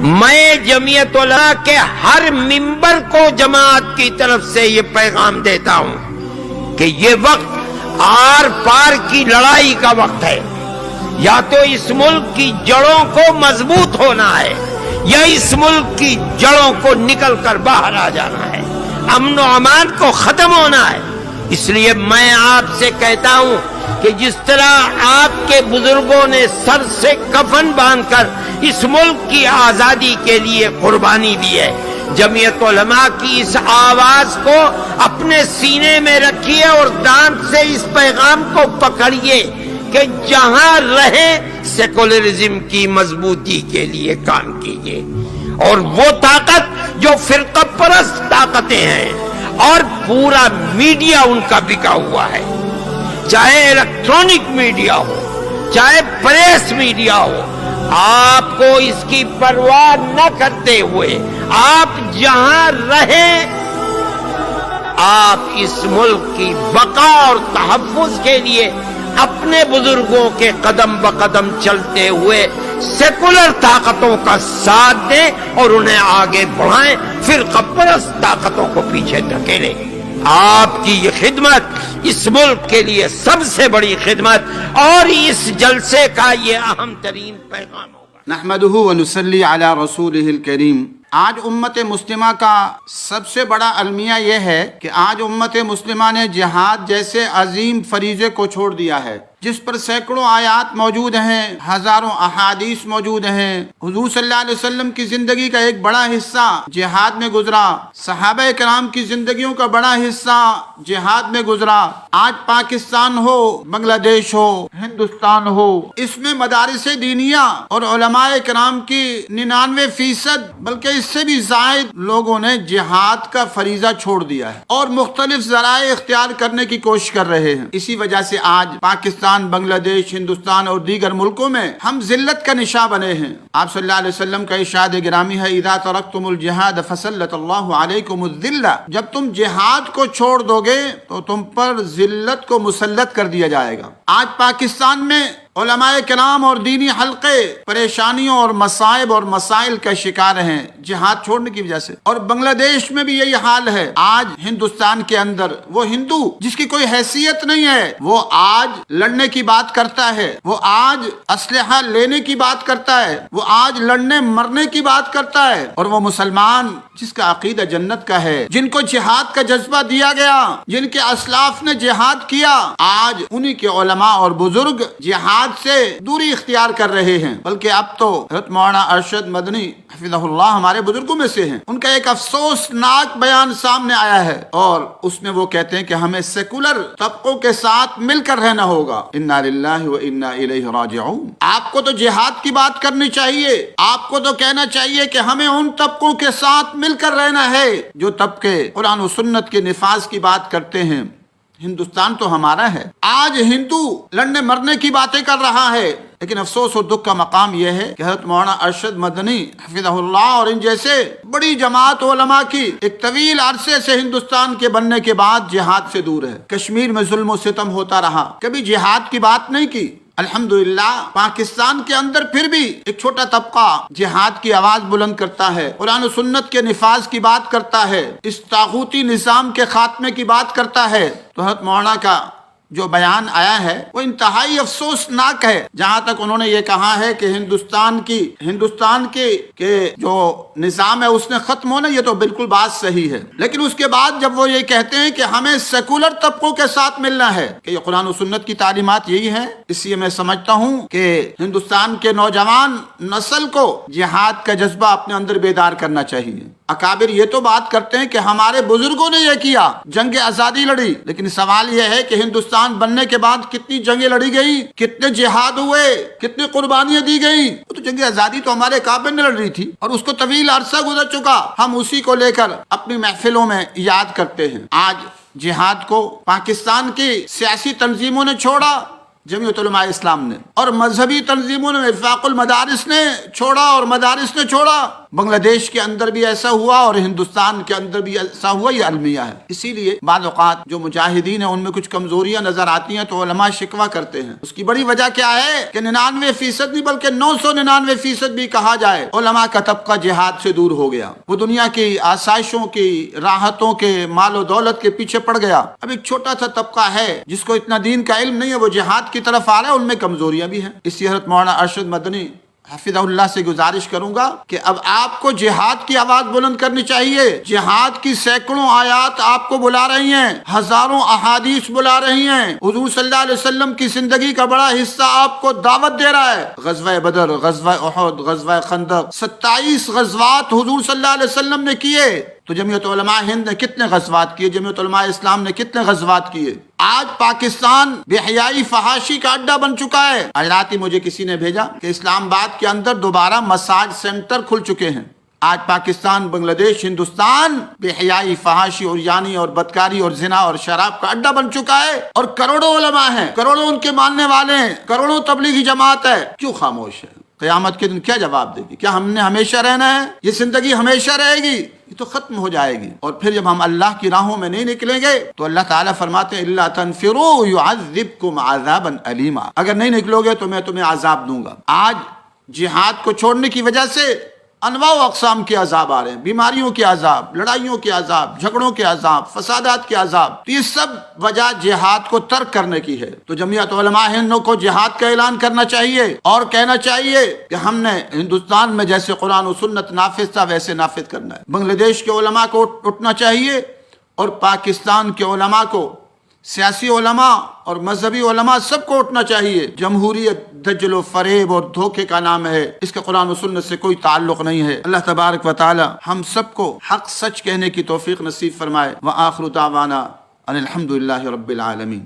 میں جمعیت علماء کے ہر ممبر کو جماعت کی طرف سے یہ پیغام دیتا ہوں کہ یہ وقت آر پار کی لڑائی کا وقت ہے. یا تو اس ملک کی جڑوں کو مضبوط ہونا ہے یا اس ملک کی جڑوں کو نکل کر باہر آ جانا ہے. امن و امان کو ختم ہونا ہے. اس لیے میں آپ سے کہتا ہوں کہ جس طرح آپ کے بزرگوں نے سر سے کفن باندھ کر اس ملک کی آزادی کے لیے قربانی دی ہے، جمعیت علماء کی اس آواز کو اپنے سینے میں رکھیے اور دانت سے اس پیغام کو پکڑیے کہ جہاں رہے سیکولرزم کی مضبوطی کے لیے کام کیجیے. اور وہ طاقت جو فرقہ پرست طاقتیں ہیں اور پورا میڈیا ان کا بکا ہوا ہے، چاہے الیکٹرانک میڈیا ہو چاہے پریس میڈیا ہو، آپ کو اس کی پرواہ نہ کرتے ہوئے آپ جہاں رہیں آپ اس ملک کی بقا اور تحفظ کے لیے اپنے بزرگوں کے قدم بقدم چلتے ہوئے سیکولر طاقتوں کا ساتھ دیں اور انہیں آگے بڑھائیں، فرقہ پرست طاقتوں کو پیچھے دھکیلیں. آپ کی یہ خدمت اس ملک کے لیے سب سے بڑی خدمت اور اس جلسے کا یہ اہم ترین پیغام ہوگا. نحمدہ ونصلی علی رسولہ الکریم. آج امت مسلمہ کا سب سے بڑا المیہ یہ ہے کہ آج امت مسلمہ نے جہاد جیسے عظیم فریضے کو چھوڑ دیا ہے، جس پر سینکڑوں آیات موجود ہیں، ہزاروں احادیث موجود ہیں. حضور صلی اللہ علیہ وسلم کی زندگی کا ایک بڑا حصہ جہاد میں گزرا، صحابہ کرام کی زندگیوں کا بڑا حصہ جہاد میں گزرا. آج پاکستان ہو، بنگلہ دیش ہو، ہندوستان ہو، اس میں مدارس دینیہ اور علماء کرام کی 99% بلکہ اس سے بھی زائد لوگوں نے جہاد کا فریضہ چھوڑ دیا ہے اور مختلف ذرائع اختیار کرنے کی کوشش کر رہے ہیں. اسی وجہ سے آج پاکستان، بنگلہ دیش، ہندوستان اور دیگر ملکوں میں ہم ذلت کا نشاں بنے ہیں. آپ صلی اللہ علیہ وسلم کا ارشاد گرامی ہے، اذا ترکتم الجہاد فسلط اللہ علیکم الذلہ. جب تم جہاد کو چھوڑ دو گے تو تم پر ذلت کو مسلط کر دیا جائے گا. آج پاکستان میں علماء کرام اور دینی حلقے پریشانیوں اور مصائب اور مسائل کا شکار ہیں جہاد چھوڑنے کی وجہ سے، اور بنگلہ دیش میں بھی یہی حال ہے. آج ہندوستان کے اندر وہ ہندو جس کی کوئی حیثیت نہیں ہے وہ آج لڑنے کی بات کرتا ہے، وہ آج اسلحہ لینے کی بات کرتا ہے، وہ آج لڑنے مرنے کی بات کرتا ہے. اور وہ مسلمان جس کا عقیدہ جنت کا ہے، جن کو جہاد کا جذبہ دیا گیا، جن کے اسلاف نے جہاد کیا، آج انہی کے علماء اور بزرگ جہاد سے دوری اختیار کر رہے ہیں. بلکہ اب تو حضرت مولانا ارشد مدنی حفظہ اللہ ہمارے بزرگوں میں سے ہیں. ان کا ایک افسوسناک بیان سامنے آیا ہے اور اس میں وہ کہتے ہیں کہ ہمیں سیکولر طبقوں کے ساتھ مل کر رہنا ہوگا. انا للہ و انا الیہ راجعون. آپ کو تو جہاد کی بات کرنی چاہیے، آپ کو تو کہنا چاہیے کہ ہمیں ان طبقوں کے ساتھ مل کر رہنا ہے جو طبقے قرآن و سنت کے نفاذ کی بات کرتے ہیں. ہندوستان تو ہمارا ہے. آج ہندو لڑنے مرنے کی باتیں کر رہا ہے، لیکن افسوس اور دکھ کا مقام یہ ہے کہ حضرت مولانا ارشد مدنی حفظہ اللہ اور ان جیسے بڑی جماعت علماء کی ایک طویل عرصے سے ہندوستان کے بننے کے بعد جہاد سے دور ہے. کشمیر میں ظلم و ستم ہوتا رہا، کبھی جہاد کی بات نہیں کی. الحمدللہ پاکستان کے اندر پھر بھی ایک چھوٹا طبقہ جہاد کی آواز بلند کرتا ہے، قرآن و سنت کے نفاذ کی بات کرتا ہے، اس طاغوتی نظام کے خاتمے کی بات کرتا ہے. تو حضرت مولانا کا جو بیان آیا ہے وہ انتہائی افسوسناک ہے، جہاں تک انہوں نے یہ کہا ہے کہ ہندوستان کے جو نظام ہے اس نے ختم ہونا، یہ تو بالکل بات صحیح ہے. لیکن اس کے بعد جب وہ یہ کہتے ہیں کہ ہمیں سیکولر طبقوں کے ساتھ ملنا ہے، کہ یہ قرآن و سنت کی تعلیمات یہی ہیں. اس لیے میں سمجھتا ہوں کہ ہندوستان کے نوجوان نسل کو جہاد کا جذبہ اپنے اندر بیدار کرنا چاہیے. اکابر یہ تو بات کرتے ہیں کہ ہمارے بزرگوں نے یہ کیا، جنگ آزادی لڑی، لیکن سوال یہ ہے کہ ہندوستان بننے کے بعد کتنی جنگیں لڑی گئی، کتنے جہاد ہوئے، کتنی قربانیاں دی گئیں. وہ تو جنگ آزادی تو ہمارے اکابر نے لڑ رہی تھی اور اس کو طویل عرصہ گزر چکا، ہم اسی کو لے کر اپنی محفلوں میں یاد کرتے ہیں. آج جہاد کو پاکستان کی سیاسی تنظیموں نے چھوڑا، جمعیت علماء اسلام نے، اور مذہبی تنظیموں نے، وفاق المدارس نے چھوڑا اور مدارس نے چھوڑا. بنگلہ دیش کے اندر بھی ایسا ہوا اور ہندوستان کے اندر بھی ایسا ہوا، یہ المیہ ہے۔ اسی لیے بعض اوقات جو مجاہدین ہیں ان میں کچھ کمزوریاں نظر آتی ہیں تو علماء شکوہ کرتے ہیں۔ اس کی بڑی وجہ کیا ہے کہ 99% نہیں بلکہ 999% بھی کہا جائے علماء کا طبقہ جہاد سے دور ہو گیا، وہ دنیا کی آسائشوں کی، راحتوں کے، مال و دولت کے پیچھے پڑ گیا۔ اب ایک چھوٹا سا طبقہ ہے جس کو اتنا دین کا علم نہیں ہے، وہ جہاد کی طرف آ رہا ہے، ان میں کمزوریاں بھی ہیں۔ اسی حضرت مولانا ارشد مدنی حفظہ اللہ سے گزارش کروں گا کہ اب آپ کو جہاد کی آواز بلند کرنی چاہیے۔ جہاد کی سینکڑوں آیات آپ کو بلا رہی ہیں، ہزاروں احادیث بلا رہی ہیں، حضور صلی اللہ علیہ وسلم کی زندگی کا بڑا حصہ آپ کو دعوت دے رہا ہے۔ غزوہ بدر، غزوہ احد، غزوہ خندق، 27 غزوات حضور صلی اللہ علیہ وسلم نے کیے۔ تو جمعیت علماء ہند نے کتنے غزوات کیے؟ جمعیت علماء اسلام نے کتنے غزوات کیے؟ آج پاکستان بے حیائی فحاشی کا اڈا بن چکا ہے۔ آج رات ہی مجھے کسی نے بھیجا کہ اسلام آباد کے اندر دوبارہ مساج سینٹر کھل چکے ہیں۔ آج پاکستان، بنگلہ دیش، ہندوستان بے حیائی، فحاشی اور یعنی اور بدکاری اور زنا اور شراب کا اڈا بن چکا ہے، اور کروڑوں علماء ہیں، کروڑوں ان کے ماننے والے ہیں، کروڑوں تبلیغی جماعت ہے، کیوں خاموش ہے؟ قیامت کے دن کیا جواب دے گی؟ کیا ہم نے ہمیشہ رہنا ہے؟ یہ زندگی ہمیشہ رہے گی؟ یہ تو ختم ہو جائے گی۔ اور پھر جب ہم اللہ کی راہوں میں نہیں نکلیں گے تو اللہ تعالیٰ فرماتے ہیں الا تنفروا يعذبكم عذابا الیما، اگر نہیں نکلو گے تو میں تمہیں عذاب دوں گا۔ آج جہاد کو چھوڑنے کی وجہ سے انواع و اقسام کے عذاب آ رہے ہیں، بیماریوں کے عذاب، لڑائیوں کے عذاب، جھگڑوں کے عذاب، فسادات کے عذاب، تو یہ سب وجہ جہاد کو ترک کرنے کی ہے۔ تو جمعیت علماء ہند کو جہاد کا اعلان کرنا چاہیے اور کہنا چاہیے کہ ہم نے ہندوستان میں جیسے قرآن و سنت نافذ تھا ویسے نافذ کرنا ہے۔ بنگلہ دیش کے علماء کو اٹھنا چاہیے اور پاکستان کے علماء کو، سیاسی علماء اور مذہبی علماء سب کو اٹھنا چاہیے۔ جمہوریت دجل و فریب اور دھوکے کا نام ہے، اس کا قرآن و سنت سے کوئی تعلق نہیں ہے۔ اللہ تبارک و تعالی ہم سب کو حق سچ کہنے کی توفیق نصیب فرمائے۔ وآخر دعوانا ان الحمد للہ رب العالمین۔